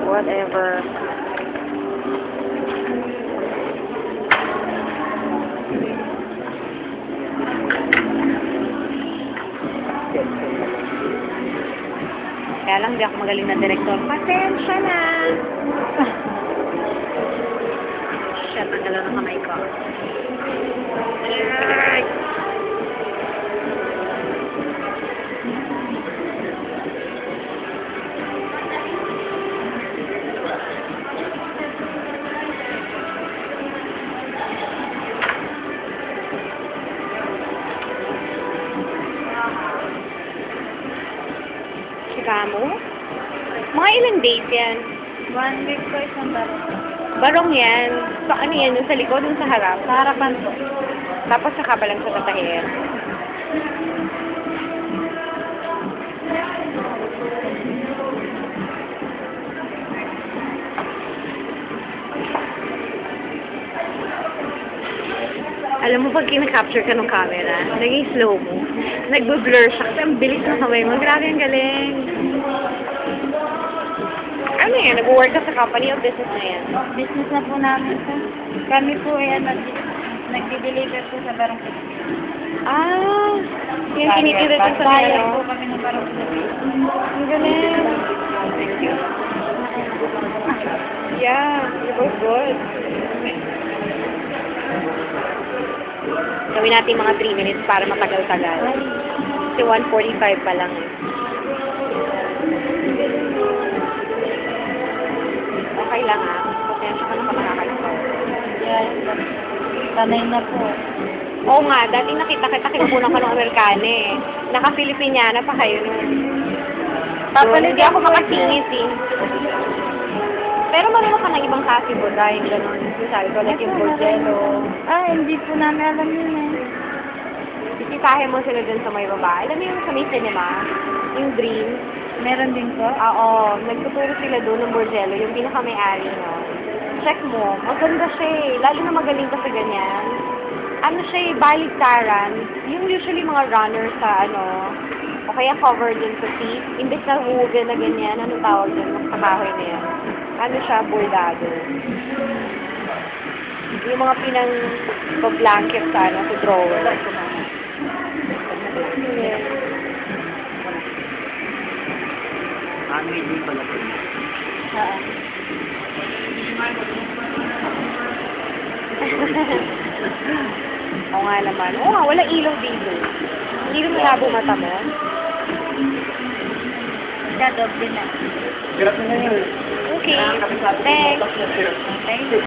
Whatever. Kaya lang di ako magaling na direktor. Pasensya na! Shit, ang galaw ng kamay ko. Ay! Tsaka mo? Mga ilang days yan? 1 week po isang barong. Barong yan. So, ano yan? Yung sa likod, yung sa harap? Sa harapan po. Tapos saka pa lang sa tatahin. Alam mo, pag kinakapture ka ng camera, naging slow mo. Nagbo-blur siya kasi ang bilis ng kamay mo. Grabe, ang galing. Ano yan? Nag-work ka sa company o business na yan? Business na po namin po. Kami po ay nag-deliver po sa barong Pilipinas. Ah, yung tinitira doon sa Bayan ano. po kami ng barong Pilipinas. Ang galing. Thank you. Yeah, you were good. Gawin natin mga 3 minutes para matagal-tagal. Kasi 1:45 pa lang eh. Okay lang ah. Pasensya ka na pa nakakalimutan. Yes. Sanay na po. Oo nga, dati nakita kita, kinukunan ka ng Amerikana eh. Naka-Filipiniana pa kayo nun. Hindi ako makasingit eh. Pero marunong ka ng ibang klase po dahil gano'n. Sabi ko, like yung Bordello. Ah, hindi po namin alam yun eh. Isitahin mo sila dun sa may baba. Alam mo yung sa may cinema? Yung Dream? Meron din po? Oo, nagtuturo sila doon ng Bordello, yung pinaka-may-ari no. Check mo, maganda siya eh. Lalo na magaling ka sa ganyan. Ano siya eh, baliktaran. Yung usually mga runners sa ano, o kaya covered dun sa seat. Imbes na woven na ganyan, anong tawag dun, mas kahoy na yan. Ano siya, bordado. Yung mga pinang-blanket sa ano, sa drawer. Yeah. Hindi pala po. Oo nga naman. Oo nga, wala ilaw dito. Hindi rin malabo mata mo. Dadoble na. Grabe na yun. Okay. Thanks. Thank you.